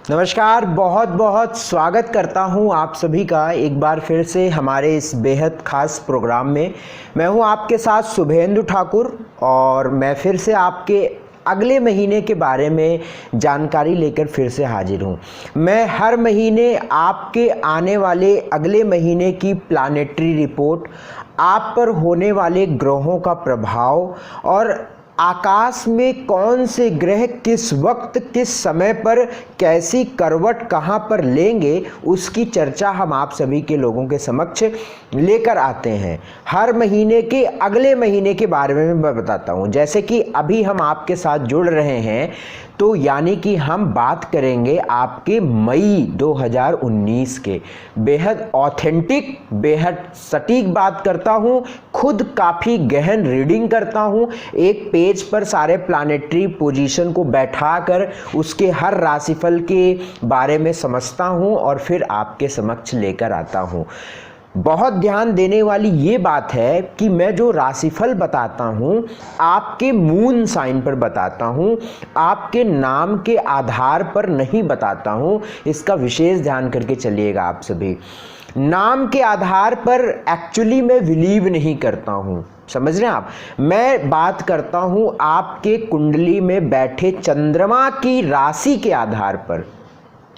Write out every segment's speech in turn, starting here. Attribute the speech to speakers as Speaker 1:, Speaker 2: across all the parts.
Speaker 1: नमस्कार, बहुत बहुत स्वागत करता हूं आप सभी का एक बार फिर से हमारे इस बेहद खास प्रोग्राम में। मैं हूं आपके साथ शुभेंदु ठाकुर और मैं फिर से आपके अगले महीने के बारे में जानकारी लेकर फिर से हाजिर हूं। मैं हर महीने आपके आने वाले अगले महीने की प्लानेटरी रिपोर्ट, आप पर होने वाले ग्रहों का प्रभाव और आकाश में कौन से ग्रह किस वक्त किस समय पर कैसी करवट कहां पर लेंगे, उसकी चर्चा हम आप सभी के लोगों के समक्ष लेकर आते हैं। हर महीने के अगले महीने के बारे में मैं बताता हूं। जैसे कि अभी हम आपके साथ जुड़ रहे हैं तो यानी कि हम बात करेंगे आपके मई 2019 के। बेहद ऑथेंटिक, बेहद सटीक बात करता हूं, खुद काफ़ी गहन रीडिंग करता हूं। एक पेज पर सारे प्लानेटरी पोजीशन को बैठाकर उसके हर राशिफल के बारे में समझता हूं और फिर आपके समक्ष लेकर आता हूं। बहुत ध्यान देने वाली ये बात है कि मैं जो राशिफल बताता हूँ आपके मून साइन पर बताता हूँ, आपके नाम के आधार पर नहीं बताता हूँ। इसका विशेष ध्यान करके चलिएगा आप सभी। नाम के आधार पर एक्चुअली मैं बिलीव नहीं करता हूँ, समझ रहे हैं आप। मैं बात करता हूँ आपके कुंडली में बैठे चंद्रमा की राशि के आधार पर,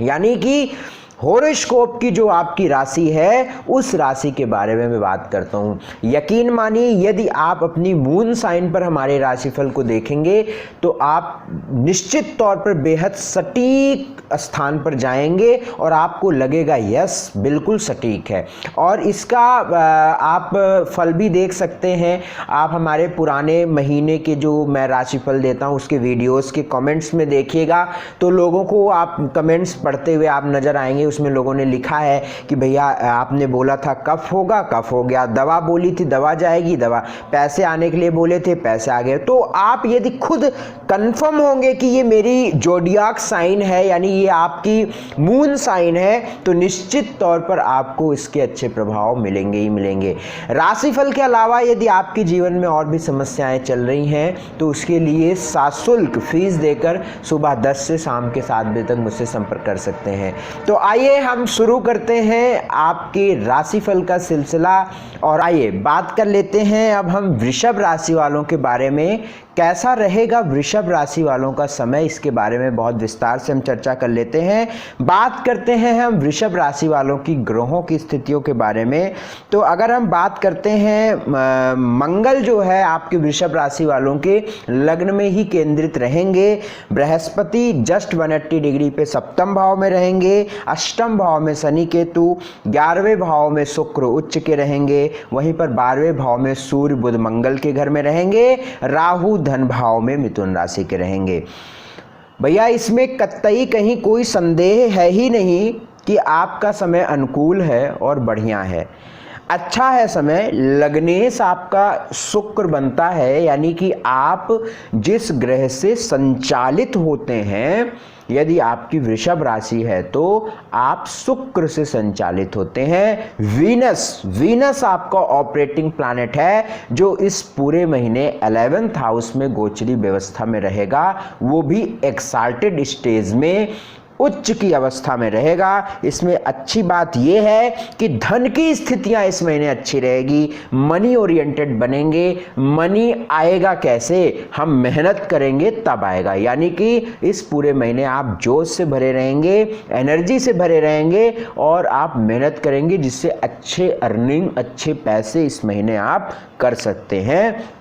Speaker 1: यानी कि हॉरोस्कोप की जो आपकी राशि है उस राशि के बारे में मैं बात करता हूँ। यकीन मानिए, यदि आप अपनी मून साइन पर हमारे राशिफल को देखेंगे तो आप निश्चित तौर पर बेहद सटीक स्थान पर जाएंगे और आपको लगेगा यस बिल्कुल सटीक है। और इसका आप फल भी देख सकते हैं। आप हमारे पुराने महीने के जो मैं राशिफल देता हूँ उसके वीडियोस के कमेंट्स में देखिएगा तो लोगों को आप कमेंट्स पढ़ते हुए आप नज़र आएंगे। उसमें लोगों ने लिखा है कि भैया आपने बोला था कफ होगा, कफ हो गया, दवा बोली थी दवा जाएगी, दवा, पैसे आने के लिए बोले थे पैसे आ गए। तो आप यदि खुद कंफर्म होंगे कि ये मेरी जोडियाक साइन है, यानी ये आपकी मून साइन है, तो निश्चित तौर पर आपको इसके अच्छे प्रभाव मिलेंगे ही मिलेंगे। राशिफल के अलावा यदि आपके जीवन में और भी समस्याएं चल रही हैं तो उसके लिए सशुल्क फीस देकर सुबह 10 से शाम के 7 बजे तक मुझसे संपर्क कर सकते हैं। तो आइए हम शुरू करते हैं आपके राशिफल का सिलसिला और आइए बात कर लेते हैं अब हम वृषभ राशि वालों के बारे में। कैसा रहेगा वृषभ राशि वालों का समय, इसके बारे में बहुत विस्तार से हम चर्चा कर लेते हैं। बात करते हैं हम वृषभ राशि वालों की ग्रहों की स्थितियों के बारे में। तो अगर हम बात करते हैं मंगल जो है आपके वृषभ राशि वालों के लग्न में ही केंद्रित रहेंगे। बृहस्पति जस्ट 180 डिग्री पे सप्तम भाव में रहेंगे। अष्टम भाव में शनि केतु, 11वें भाव में शुक्र उच्च के रहेंगे। वहीं पर 12वें भाव में सूर्य बुध मंगल के घर में रहेंगे। राहु धन भाव में मिथुन राशि के रहेंगे। भैया इसमें कतई कहीं कोई संदेह है ही नहीं कि आपका समय अनुकूल है और बढ़िया है, अच्छा है समय। लग्नेश आपका शुक्र बनता है, यानी कि आप जिस ग्रह से संचालित होते हैं, यदि आपकी वृषभ राशि है तो आप शुक्र से संचालित होते हैं। वीनस आपका ऑपरेटिंग प्लैनेट है जो इस पूरे महीने 11th हाउस में गोचरी व्यवस्था में रहेगा, वो भी एक्साल्टेड स्टेज में, उच्च की अवस्था में रहेगा। इसमें अच्छी बात यह है कि धन की स्थितियां इस महीने अच्छी रहेगी, मनी ओरिएंटेड बनेंगे। मनी आएगा कैसे, हम मेहनत करेंगे तब आएगा, यानी कि इस पूरे महीने आप जोश से भरे रहेंगे, एनर्जी से भरे रहेंगे और आप मेहनत करेंगे जिससे अच्छे अर्निंग, अच्छे पैसे इस महीने आप कर सकते हैं।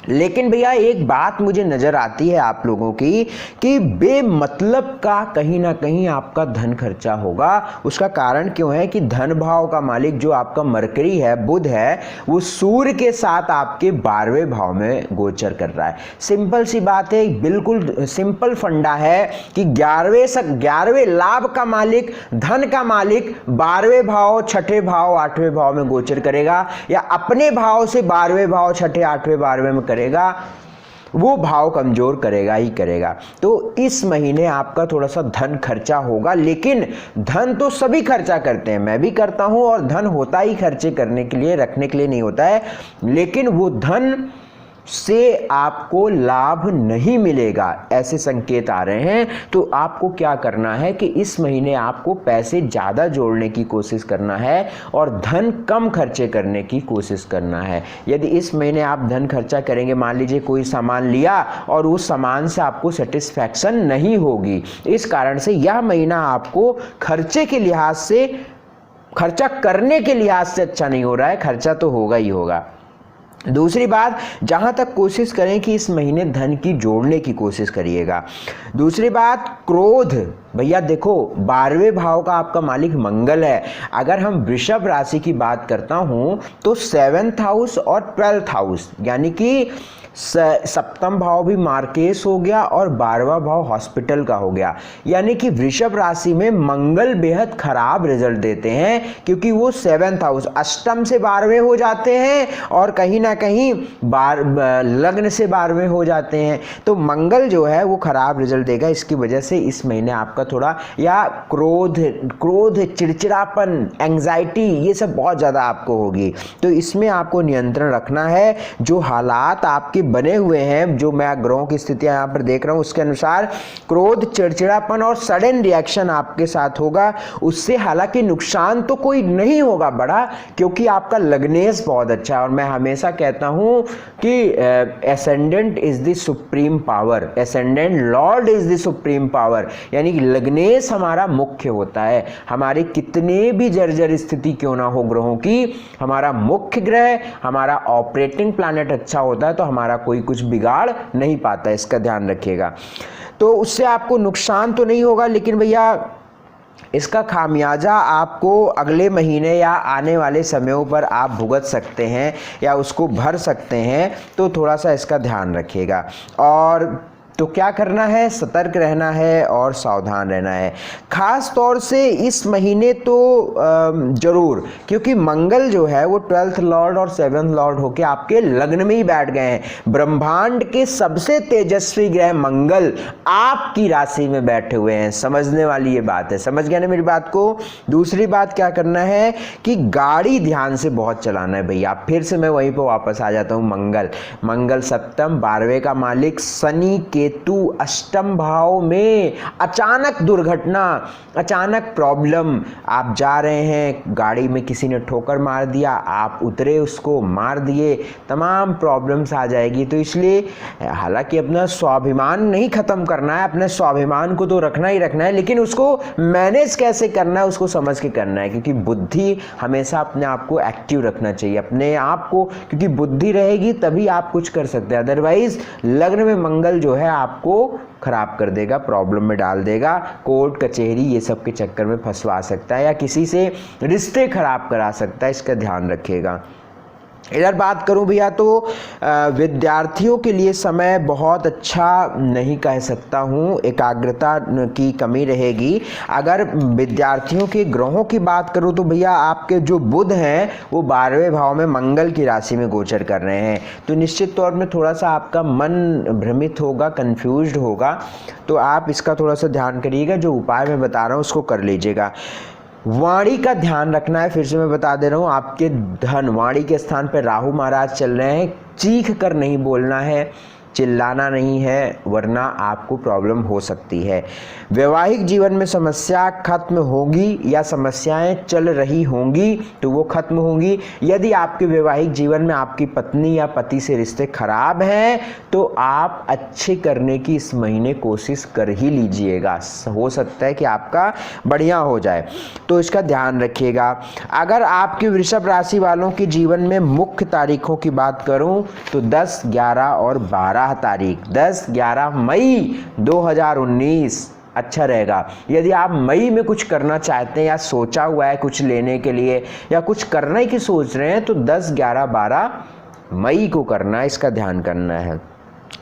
Speaker 1: लेकिन भैया एक बात मुझे नज़र आती है आप लोगों की कि बेमतलब का कहीं ना कहीं आपका धन खर्चा होगा। उसका कारण क्यों है कि धन भाव का मालिक जो आपका मरकरी है, बुध है, वो सूर्य के साथ आपके 12वें भाव में गोचर कर रहा है। सिंपल सी बात है, बिल्कुल सिंपल फंडा है कि 11वें लाभ का मालिक, धन का मालिक 12वें भाव, 6ठे भाव, 8वें भाव में गोचर करेगा या अपने भाव से 12वें भाव, 6ठे, 8वें, 12वें में करेगा, वो भाव कमजोर करेगा ही करेगा। तो इस महीने आपका थोड़ा सा धन खर्चा होगा, लेकिन धन तो सभी खर्चा करते हैं, मैं भी करता हूं, और धन होता ही खर्चे करने के लिए, रखने के लिए नहीं होता है। लेकिन वो धन से आपको लाभ नहीं मिलेगा, ऐसे संकेत आ रहे हैं। तो आपको क्या करना है कि इस महीने आपको पैसे ज़्यादा जोड़ने की कोशिश करना है और धन कम खर्चे करने की कोशिश करना है। यदि इस महीने आप धन खर्चा करेंगे, मान लीजिए कोई सामान लिया और उस सामान से आपको सेटिस्फैक्शन नहीं होगी, इस कारण से यह महीना आपको खर्चे के लिहाज से, खर्चा करने के लिहाज से अच्छा नहीं हो रहा है, खर्चा तो होगा ही होगा। दूसरी बात, जहाँ तक कोशिश करें कि इस महीने धन की जोड़ने की कोशिश करिएगा। दूसरी बात, क्रोध। भैया देखो, 12वें भाव का आपका मालिक मंगल है। अगर हम वृषभ राशि की बात करता हूँ तो 7th हाउस और 12th हाउस यानी कि सप्तम भाव भी मार्केश हो गया और 12वां भाव हॉस्पिटल का हो गया। यानी कि वृषभ राशि में मंगल बेहद खराब रिजल्ट देते हैं, क्योंकि वो 7th हाउस अष्टम से 12वें हो जाते हैं और कहीं ना कहीं लग्न से 12वें हो जाते हैं। तो मंगल जो है वो खराब रिजल्ट देगा। इसकी वजह से इस महीने आपका थोड़ा या क्रोध, चिड़चिड़ापन, एंग्जाइटी, ये सब बहुत ज़्यादा आपको होगी। तो इसमें आपको नियंत्रण रखना है। जो हालात आपके बने हुए हैं, जो मैं ग्रहों की स्थितियां यहाँ पर देख रहा हूँ, उसके अनुसार क्रोध, चिड़चिड़ापन और सडन रिएक्शन आपके साथ होगा। उससे हालांकि नुकसान तो कोई नहीं होगा बड़ा, क्योंकि आपका लग्नेश बहुत अच्छा है। और मैं हमेशा कहता हूँ कि ascendant is the supreme power, ascendant Lord is the supreme power, यानी कि लग्नेश हमारा मुख्य होता है। हमारी कितने भी जर्जर स्थिति क्यों ना हो ग्रहों की, हमारा मुख्य ग्रह, हमारा ऑपरेटिंग प्लैनेट अच्छा होता है तो हमारा कोई कुछ बिगाड़ नहीं पाता, इसका ध्यान रखिएगा। तो उससे आपको नुकसान तो नहीं होगा, लेकिन भैया इसका खामियाजा आपको अगले महीने या आने वाले समयों पर आप भुगत सकते हैं या उसको भर सकते हैं। तो थोड़ा सा इसका ध्यान रखिएगा। और तो क्या करना है, सतर्क रहना है और सावधान रहना है। खास तौर से इस महीने तो जरूर, क्योंकि मंगल जो है वो 12th लॉर्ड और 7th लॉर्ड होके आपके लग्न में ही बैठ गए हैं। ब्रह्मांड के सबसे तेजस्वी ग्रह मंगल आपकी राशि में बैठे हुए हैं। समझने वाली ये बात है, समझ गए ना मेरी बात को। दूसरी बात क्या करना है कि गाड़ी ध्यान से बहुत चलाना है भैया। फिर से मैं वहीं पर वापस आ जाता हूँ। मंगल सप्तम, 12वें का मालिक शनि केतु अष्टम भाव में, अचानक दुर्घटना, अचानक प्रॉब्लम। आप जा रहे हैं, गाड़ी में किसी ने ठोकर मार दिया, आप उतरे, उसको मार दिए, तमाम प्रॉब्लम्स आ जाएगी। तो इसलिए हालांकि अपना स्वाभिमान नहीं खत्म करना है, अपने स्वाभिमान को तो रखना ही रखना है, लेकिन उसको मैनेज कैसे करना है उसको समझ के करना है। क्योंकि बुद्धि हमेशा अपने आप को एक्टिव रखना चाहिए, अपने आप को, क्योंकि बुद्धि रहेगी तभी आप कुछ कर सकते हैं। अदरवाइज लग्न में मंगल जो है आपको खराब कर देगा, प्रॉब्लम में डाल देगा, कोर्ट कचहरी ये सब के चक्कर में फंसवा सकता है या किसी से रिश्ते खराब करा सकता है। इसका ध्यान रखिएगा। इधर बात करूं भैया तो विद्यार्थियों के लिए समय बहुत अच्छा नहीं कह सकता हूं, एकाग्रता की कमी रहेगी। अगर विद्यार्थियों के ग्रहों की बात करूं तो भैया आपके जो बुध हैं वो 12वें भाव में मंगल की राशि में गोचर कर रहे हैं। तो निश्चित तौर में थोड़ा सा आपका मन भ्रमित होगा, कंफ्यूज्ड होगा। तो आप इसका थोड़ा सा ध्यान करिएगा। जो उपाय मैं बता रहा हूँ उसको कर लीजिएगा। वाणी का ध्यान रखना है। फिर से मैं बता दे रहा हूँ, आपके धन वाणी के स्थान पर राहु महाराज चल रहे हैं। चीख कर नहीं बोलना है, चिल्लाना नहीं है, वरना आपको प्रॉब्लम हो सकती है। वैवाहिक जीवन में समस्या खत्म होगी या समस्याएं चल रही होंगी तो वो खत्म होंगी। यदि आपके वैवाहिक जीवन में आपकी पत्नी या पति से रिश्ते खराब हैं तो आप अच्छे करने की इस महीने कोशिश कर ही लीजिएगा, हो सकता है कि आपका बढ़िया हो जाए। तो इसका ध्यान रखिएगा। अगर आपके वृषभ राशि वालों के जीवन में मुख्य तारीखों की बात करूं तो 10, 11 और 12 तारीख, 10, 11 मई 2019 अच्छा रहेगा। यदि आप मई में कुछ करना चाहते हैं या सोचा हुआ है कुछ लेने के लिए या कुछ करने की सोच रहे हैं तो 10, 11, 12 मई को करना है, इसका ध्यान करना है।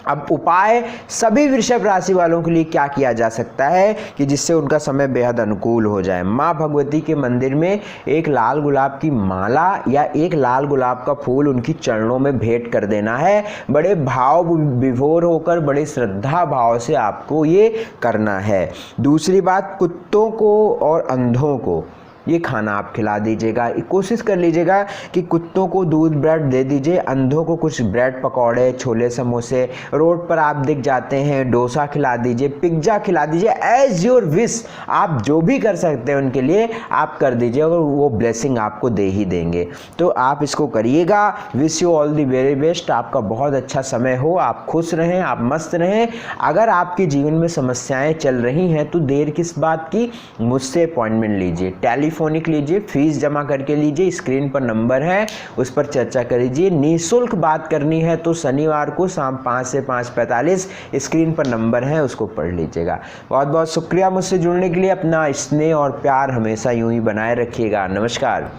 Speaker 1: अब उपाय सभी वृषभ राशि वालों के लिए क्या किया जा सकता है कि जिससे उनका समय बेहद अनुकूल हो जाए। माँ भगवती के मंदिर में एक लाल गुलाब की माला या एक लाल गुलाब का फूल उनकी चरणों में भेंट कर देना है। बड़े भाव विभोर होकर, बड़े श्रद्धा भाव से आपको ये करना है। दूसरी बात, कुत्तों को और अंधों को ये खाना आप खिला दीजिएगा। कोशिश कर लीजिएगा कि कुत्तों को दूध ब्रेड दे दीजिए, अंधों को कुछ ब्रेड पकौड़े, छोले समोसे, रोड पर आप दिख जाते हैं डोसा खिला दीजिए, पिज्ज़ा खिला दीजिए। एज योर विश, आप जो भी कर सकते हैं उनके लिए आप कर दीजिए और वो ब्लेसिंग आपको दे ही देंगे। तो आप इसको करिएगा। Wish you all the very best. आपका बहुत अच्छा समय हो, आप खुश रहें, आप मस्त रहें। अगर आपके जीवन में समस्याएं चल रही हैं तो देर किस बात की, मुझसे अपॉइंटमेंट लीजिए, टेलीफोनिक लीजिए, फीस जमा करके लीजिए, स्क्रीन पर नंबर है उस पर चर्चा करिए। निःशुल्क बात करनी है तो शनिवार को शाम 5 से 5:45 स्क्रीन पर नंबर है, उसको पढ़ लीजिएगा। बहुत बहुत शुक्रिया मुझसे जुड़ने के लिए। अपना स्नेह और प्यार हमेशा यूं ही बनाए रखिएगा। नमस्कार।